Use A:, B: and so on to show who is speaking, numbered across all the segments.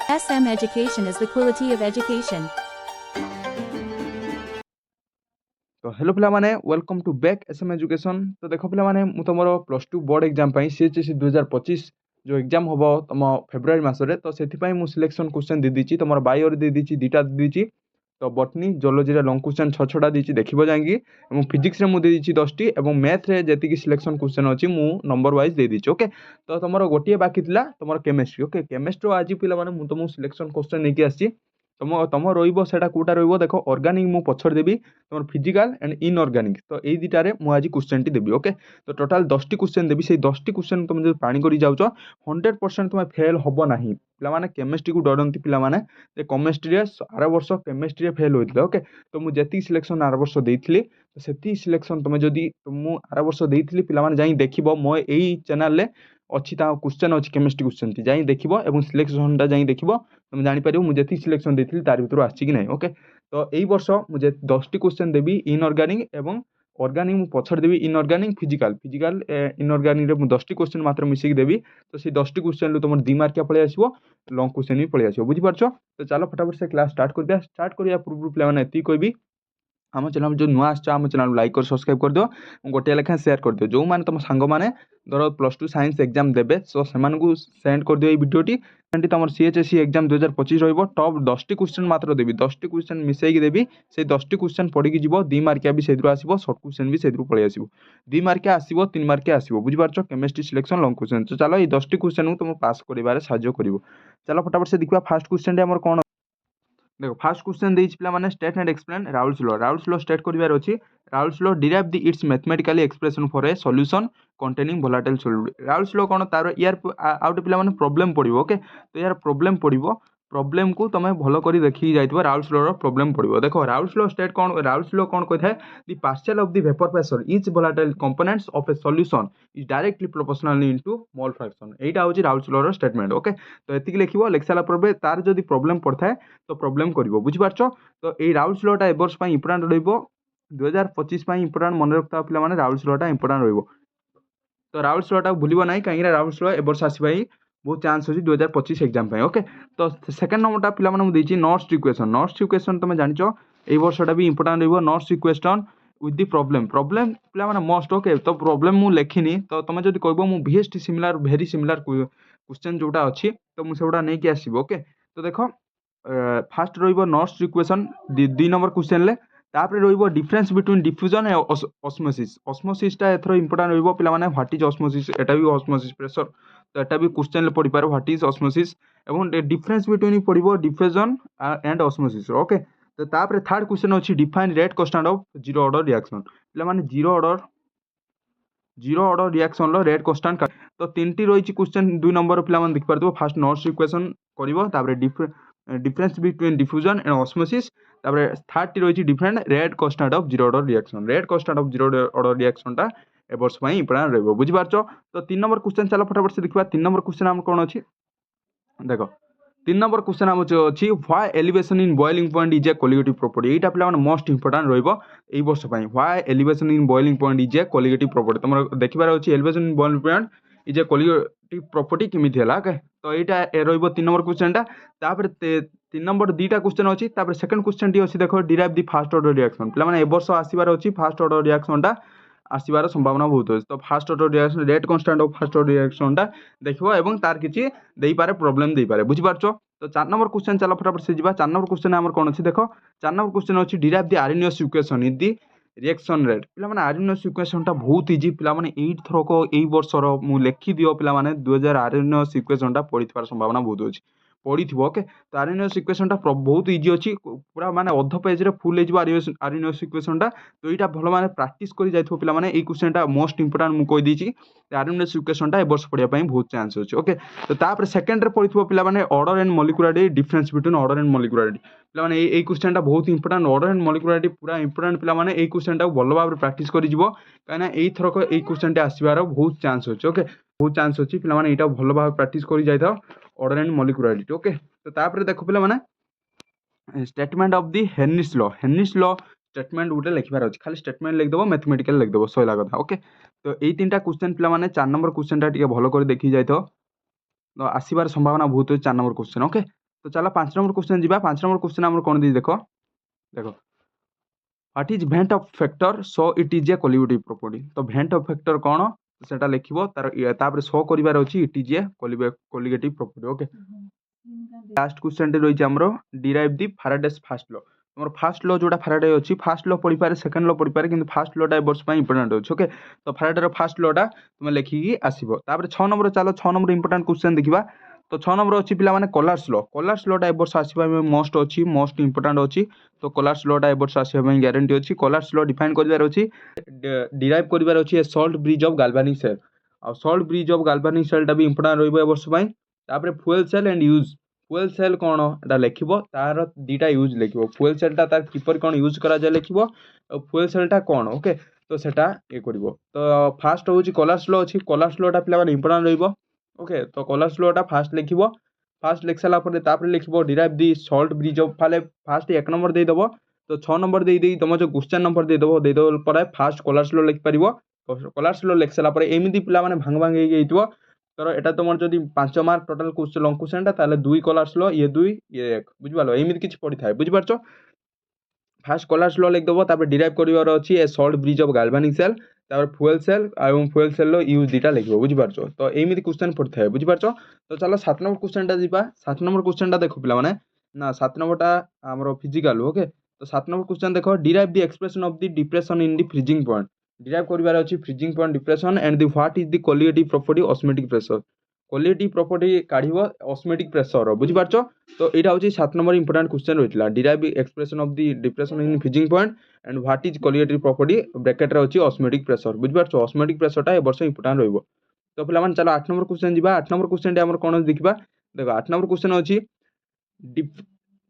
A: SM Education is the quality of education.
B: तो hello पिला माने welcome to back SM education. तो देखो पिला माने मु तमरो प्लस टू बोर्ड एग्जाम पाई सीएचएससी 2025 जो एग्जाम होबो तम फेब्रुआरी मासरे तो सेथि पाई मु सिलेक्शन क्वेश्चन दे दीची तमरो बायो दे दीची दीटा दे दीची। तो बॉटनी जियोलॉजी रे लॉन्ग क्वेश्चन 6 दीची देखिबो जांगी एवं फिजिक्स रे मु दे दीची 10 टी एवं मैथ रे जेति की सिलेक्शन क्वेश्चन अछि मु नंबर वाइज दे दीची। ओके तो तमरो गोटिए बाकी थिला तमरो केमिस्ट्री। ओके केमिस्ट्री आज पिला माने मु तमु सिलेक्शन क्वेश्चन नै कि आसी तुम तुम रोटा कौटा रोक देख अर्गानिक मुझे पछर देवी तुम फिजिकाल एंड इनअर्गानिक तो यही दुटारे मुझे क्वेश्चन टी देवी। ओके तो टोटाल 10 क्वेश्चन देवी से 10 क्वेश्चन तुम जो पानी कर जाऊँ 100% तुम फेल हम ना पाने केमिस्ट्री को डरती पाने केमिस्ट्री आर वर्ष केमिस्ट्री फेल होते। ओके तो मुझे जी सिलेक्शन आर वर्ष देती तो से सिलेक्शन तुम जदि मुझे आर वर्ष देती पाने जा देख मो यही चैनल अच्छी क्वेश्चन अच्छी केमिस्ट्री क्वेश्चन टी जा देख और सिलेक्शन जा देख तुम जापर मुझे जी सिलेक्शन देती तार भर आसी ना। ओके तो यही वर्ष मुझे 10 क्वेश्चन देवी इनअर्गानिक एवं अर्गानिक मुझे पछड़ देवी इनअर्गानिक फिजिकाल फिजिकाल इनअर्गानिक 10 क्वेश्चन मात्र मिसिक देवी। तो से 10 क्वेश्चन तुम 2 मार्किया पलि आसो लंग क्वेश्चन भी पलि आसो बुझीपार। तो चलो फटाफट से क्लास स्टार्ट करने पूर्व पे ये कहबी आम चैनल जो नुआ आम चैनल लाइक और सब्सक्राइब कर दियो गोटे लेखा शेयर कर दियो जो मैंने तुम सांग मैंने धर प्लस टू साइंस एग्जाम देवे सो से सेंड कर दियो ये वीडियोटी तुम सीएचएससी एग्जाम 2025 टॉप 10 क्वेश्चन मात्र देवी 10 क्वेश्चन मिसेक देवी से 10 क्वेश्चन पढ़ी जीव 2 मार्किया भी से आसो सर्ट क्वेश्चन भी से पलि आसो 2 मार्किया आसो 3 मार्किया आसो बुझीपार केमिस्ट्री सिलेक्शन लंग क्वेश्चन। तो चलो ये 10 क्वेश्चन को तुम पास कर चलो फटाफट से देखा फास्ट क्वेश्चन आम कौन देखो फास्ट क्वेश्चन देइछि पिला माने state and explain Raoult's law state करिवार अछि Raoult's law derive the its mathematically expression for a solution containing volatile solute Raoult's law कोन तार यार आउट पिला माने प्रॉब्लम पड़िबो। ओके तो यार प्रॉब्लम पड़िबो प्रॉब्लम को तुम भल कर देखी जाइथिबो राउल्स लॉ रो प्रॉब्लम पड़िबो। देखो राउल्स लॉ स्टेट कोन राउल्स लॉ कोन कहथाय the partial of the vapour pressure each volatile components of a solution is directly proportional into mole fraction एटा होची राउल्स लॉ रो स्टेटमेंट। ओके तो एतिक लिखिबो लिख साला परबे तार जदी प्रॉब्लम पड़थाय तो प्रॉब्लम करिवो बुझिपारछ। तो ये राउल्स लॉ टा ए वर्ष इंपोर्टाट रहिबो 2025 इंपोर्टाट मन रखता पिला माने राउल्स लॉ टा इंपोर्टाट रहिबो। तो राउल्स लॉ टा भूलिबो नाही कहीं राउल्स लॉ ए वर्ष आसीबा बहुत चांस अछि 2025 एग्जाम पे। ओके तो सेकंड नंबरटा पिला माने देछि नॉट्स इक्वेशन तुम जानिचो ए वर्षटा भी इंपोर्टाट रहिबो notes equation with the problem पिला माने मस्ट। ओके तो प्रॉब्लम मु लेखिनी तो तुम जदि कहबो मु VST similar very similar question जोटा अछि तो मु सेउडा नै कि आसीबो। ओके तो देखो फास्ट रहिबो नॉट्स इक्वेशन 2 नंबर क्वेश्चन ले तापर रहिबो difference between diffusion and osmosis टा एथरो इंपोर्टेंट रहिबो पिला माने व्हाट इज ऑस्मोसिस एटा भी ऑस्मोसिस प्रेशर तो एटा भी क्वेश्चन ले पढ़ि पारो व्हाट इज ऑस्मोसिस एवं डिफरेंस बिटवीन पढ़िबो डिफ्यूजन एंड ऑस्मोसिस। ओके तो तापर थर्ड क्वेश्चन अछि define rate constant of zero order reaction पिला माने जीरो ऑर्डर रिएक्शन लो रेट कांस्टेंट तो 3टी रही क्वेश्चन 2 नंबर पिला माने देख पारदो फास्ट नॉट्स इक्वेशन करिवो तापर difference between diffusion and osmosis तापर थर्ड टी रही different rate constant of zero order reaction rate constant of zero order reaction टा ए वर्ष पई इंपोर्टेंट रहबो बुझिपारछो। तो 3 नंबर क्वेश्चन चलो फटाफट से देखबा 3 नंबर क्वेश्चन हम कोन अछि देखो 3 नंबर क्वेश्चन हम अछि why elevation in boiling point is a colligative property एटा पिला माने मोस्ट इंपोर्टेंट रहबो ए वर्ष पई why elevation in boiling point is a colligative property तुम देखिबार अछि elevation in boiling point is a colligative property केमिति हला। ओके तो एटा रहबो 3 नंबर क्वेश्चन टा तापर 3 नंबर दीटा क्वेश्चन अछि तापर सेकंड क्वेश्चन टी अछि देखो derive the first order reaction पिला माने ए वर्ष आसीबार अछि फर्स्ट ऑर्डर रिएक्शन टा आसीबार संभावना बहुत अछि तो first order reaction rate constant of first order reaction टा देखिबो एवं तार किछि देई पारे प्रॉब्लम देई पारे बुझिपारछो। तो 4 नंबर क्वेश्चन चलो फटाफट से जीवा 4 नंबर क्वेश्चन हमर कोन अछि देखो 4 नंबर क्वेश्चन अछि derive the RNS equation in the reaction rate पिला माने आरएनएस इक्वेशन टा बहुत इजी पिला माने 8 थरको एई वर्षर मु लेखि दियो पिला माने 2000 आरएनएस इक्वेशन टा पढिथवार संभावना बहुत अछि पढ़ी ओके तो आरएनएस इक्वेशन टा बहुत इजी अच्छी पूरा माने अध पेज रे फुल हो आरएनएस इक्वेशन टा तो यहाँ भल माने प्रैक्टिस कर जाइथो पिला माने ए क्वेश्चन टा मोस्ट इंपोर्टेंट मु कहि दीची आरएनएस इक्वेशन टा ए वर्ष पढ़िया पई बहुत चांस अछि। ओके तो तापर सेकंड रे पढ़िथो पिला माने order and molecularity difference between order and molecularity पिला माने ए क्वेश्चन टा बहुत इंपोर्टेंट ऑर्डर एंड मॉलिक्युलरिटी पूरा इंपोर्टेंट पिला माने ए क्वेश्चन टा भल भाबरे प्रैक्टिस करि जिवो काना एई थरक ए क्वेश्चन टा आसीबार बहुत चांस अछि। ओके बहुत चांस अछि पिला माने एटा भल भाबरे प्रैक्टिस करि जाइथो ऑर्डर एंड मॉलिक्युलरिटी। ओके तो तापर देखो पिला माने statement of the Henry's law statement गोटे लिखबार अछि खाली स्टेटमेंट लिख देबो मैथमेटिकल लिख देबो सयला कथा। ओके तो एई तीनटा क्वेश्चन पिला माने 4 नंबर क्वेश्चन टा टिके भलो कर देखि जाइथो तो आसीबार संभावना बहुत अछि 4 नंबर क्वेश्चन। ओके तो चलो 5 नंबर क्वेश्चन जीवा 5 नंबर क्वेश्चन हमर कोन दी देखो देखो व्हाट इज भेंट of factor so it is a colligative property तो भेंट ऑफ फैक्टर कोन सेटा लिखिबो तार तापर शो करिवार अछि it is a colligative property okay last question टे रही हमरो derive the Faraday's first law हमर फर्स्ट लॉ जोटा फैराडे अछि फर्स्ट लॉ पढि पारे सेकंड लॉ पढि पारे किंतु फर्स्ट लॉ टा वर्ष पई इंपोर्टेंट अछि ओके तो फैराडे रो फर्स्ट लॉ टा तुम लिखि की आसीबो तापर 6 नंबर चलो 6 नंबर इंपोर्टेंट क्वेश्चन देखिबा तो 6 नंबर अछि पिला माने कलर्स लॉ टा वर्ष आसीबा में मोस्ट अछि मोस्ट इंपोर्टेंट अछि तो कलर्स लॉ टा वर्ष आसीबा में गारंटी अछि कलर्स लॉ डिफाइन करिवार अछि डिराइव करिवार अछि ए salt bridge of galvanic cell आ salt bridge of galvanic cell टा भी इंपोर्टेंट रहइबो ए वर्ष पई तापर fuel cell and use fuel cell कौन एटा लिखिबो तार दीटा यूज लिखिबो फ्यूल सेल टा तार किपर कौन यूज करा जाय लिखिबो फ्यूल सेल टा कौन ओके तो सेटा ए करिवो तो फास्ट होची कलर्स लॉ अछि कलर्स लॉ टा पिला माने इंपोर्टेंट रहइबो ओके तो कलर्स लॉ टा फास्ट लिखिबो फास्ट लिख साला पर तापर लिखिबो derive the salt bridge of फाले फास्ट 1 नंबर दे दबो तो 6 नंबर दे तुम जो क्वेश्चन नंबर दे दबो पर फास्ट कलर्स लॉ लिख परिबो कलर्स लॉ लिख साला पर एमिदी पिला माने भांग भांग हे गइतबो तर एटा तुम जदि 5 mark total question long question टा ताले 2 कलर्स लॉ ये 2 ये 1 बुझि पालो एमिदी किछ पड़ी थाए बुझि पारछो फास्ट कलर्स लॉ लिख दबो तापर डिराइव करिवार अछि ए salt bridge of galvanic cell तापर फ्यूल सेल एवं फ्यूल सेल लो यूज दीटा लिखबो बुझि पारछो तो एमिदी क्वेश्चन पड़ी थाए बुझि पारछो तो चलो 7 नंबर क्वेश्चन टा जीपा 7 नंबर क्वेश्चन टा देखो पिला माने ना 7 नंबर टा हमरो फिजिकल ओके तो 7 नंबर क्वेश्चन देखो derive the expression of the depression in the freezing point derive करिवार अछि freezing point depression and the what is the colligative property osmotic pressure colligative property काढिबो ऑस्मोटिक प्रेशर बुझि पारछो तो एटा होची 7 नंबर इंपोर्टेंट क्वेश्चन रहितला derive expression of the depression in freezing point and what is colligative property bracket रे होची osmotic pressure बुझि पारछो ऑस्मोटिक प्रेशर टा ए वर्ष इंपोर्टेंट रहइबो तो पिला माने चलो 8 नंबर क्वेश्चन जीबा 8 नंबर क्वेश्चन टे हमर कोन देखिबा देखो 8 नंबर क्वेश्चन होची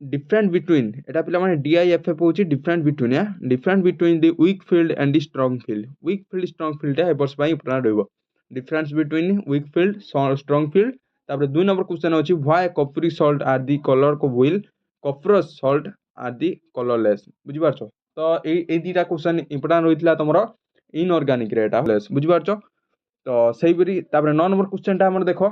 B: डिफरेंट बिटवीन एटा पिला माने डीआईएफएफ होची डिफरेंट बिटवीन या different between the weak field and the strong strong field है वर्ष पई इंपोर्टेंट रहइबो difference between weak field strong field तापर 2 नंबर क्वेश्चन होची why cupric salt are the colour को while cuprous salt are the colourless बुझि पारछो तो ए दीटा क्वेश्चन इंपोर्टेंट रहितला तमरो इनऑर्गेनिक रे एटा बुझि पारछो तो सेही परी तापर 9 नंबर क्वेश्चन टा हमर देखो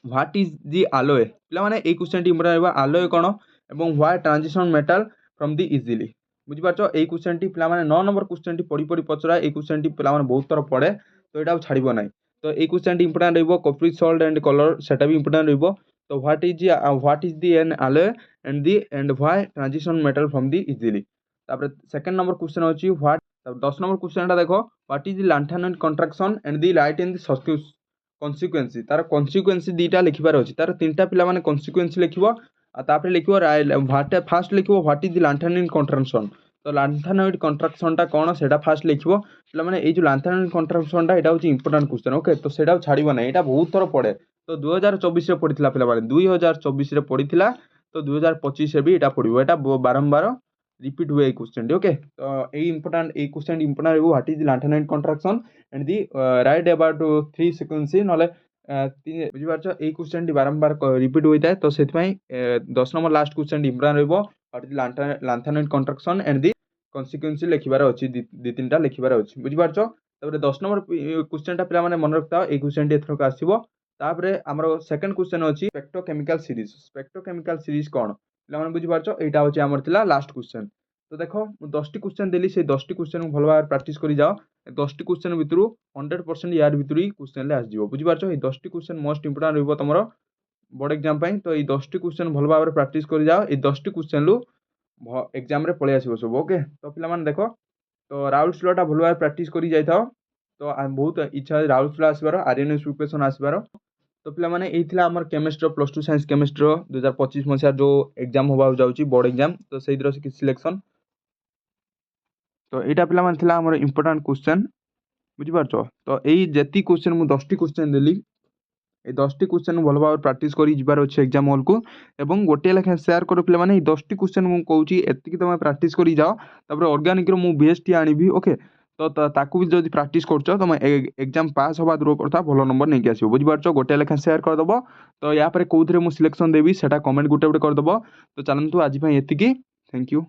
B: व्हाट इज दी आलोय पिला माने ए क्वेश्चन टी इंपोर्टेंट रहबा आलोय कोन एवं why transition metal from the easily बुझि पारछो ए क्वेश्चन टी पिला माने 9 नंबर क्वेश्चन टी पड़ी पचरा ए क्वेश्चन टी पिला माने बहुत तरह पड़े तो एटा छाड़िबो नै तो ए क्वेश्चन टी इंपोर्टेंट रहबो कॉपरी सॉल्ट एंड कलर सेटा भी इंपोर्टेंट रहबो तो what is the an alloy and why transition metal from the easily तापर सेकंड नंबर क्वेश्चन होची व्हाट 10 नंबर क्वेश्चन टा देखो what is the lanthanoid contraction and the light in the circuit consequences तार consequences दीटा लिखिबार अछि तार तीनटा पिला माने कॉन्सिक्वेंसी लिखिबो आ तापर लिखिबो व्हाट फास्ट लिखिबो what is the lanthanoid in contraction तो लैंथर्न कंट्रैक्शन टा कोन सेटा फास्ट लिखिबो पिला माने ए जो लैंथर्न कंट्रैक्शन टा एटा होची इंपोर्टेंट क्वेश्चन ओके तो सेटा छाड़िबो नै एटा बहुत थोर पड़े तो 2024 रे पड़िथिला पिला माने 2024 रे पड़िथिला तो 2025 रे भी एटा पड़िबो एटा बारंबार रिपीट हुए क्वेश्चन ओके तो ए क्वेश्चन इंपोर्टेंट रहबो what is the lanthanoid in contraction and the write about 3 sequence नले बुझि पारछो ए क्वेश्चन टी बारंबार रिपीट होइता है तो सेति पई 10 नंबर लास्ट क्वेश्चन टी इंपोर्टेंट रहबो what is lanthanoid in contraction and the consequence लिखिबार अछि दी तीनटा लिखिबार अछि बुझि पारछो तापर 10 नंबर क्वेश्चन टा पिला माने मन रखता ए क्वेश्चन टी एथरो आसीबो तापर हमरो सेकंड क्वेश्चन अछि स्पेक्ट्रोकेमिकल सीरीज कोन पिला माने बुझि पारछो एटा होछि हमर थिला लास्ट क्वेश्चन तो देखो 10 टी क्वेश्चन देली से 10 टी क्वेश्चन को भल भाबे प्रैक्टिस करि जाओ 10 टी क्वेश्चन भितरु 100% यार भितरु ही क्वेश्चन ले आस जिवो बुझि पारछो ए 10 टी क्वेश्चन मोस्ट इंपोर्टेंट रहबो तमरो बोर्ड एग्जाम पई तो ए 10 टी क्वेश्चन भल भाबे प्रैक्टिस करि जाओ ए 10 टी क्वेश्चन लु एग्जाम रे पळे आसीबो सब ओके तो पिला माने देखो तो राउल्स लॉ टा भल भाबे प्रैक्टिस करि जाय थाओ तो बहुत इच्छा राउल्स लॉ आसीबारो आरएनएस इक्वेशन आसीबारो तो पिला माने एई थिला हमर केमिस्ट्री प्लस 2 साइंस केमिस्ट्री 2025 मसिया जो एग्जाम होबा जाउची बोर्ड एग्जाम तो सेही द्रस कि सिलेक्शन तो एटा पिला माने थिला हमर इंपोर्टेंट क्वेश्चन बुझि पारछो तो एई जेती क्वेश्चन मु 10 टी क्वेश्चन देली ए 10 टी क्वेश्चन भल भाबे प्रैक्टिस करि जिबार अछि एग्जाम हॉल को एवं गोटे लेखा शेयर करो पिला माने 10 टी क्वेश्चन मु कहूची एतिकी तमे प्रैक्टिस करि जाओ तापर ऑर्गेनिक रो मु बेस्ट आनिबी ओके तो ताकू भी जदि प्रैक्टिस करछो तमे एग्जाम पास होबा दूर करता भलो नंबर नै के आसीबो बुझि पारछो गोटे लेखा शेयर कर दबो तो या पर कोउथरे मु सिलेक्शन देबी सेटा कमेंट गुटे गुटे कर दबो तो चलंतु आज पई एतिकी थैंक यू।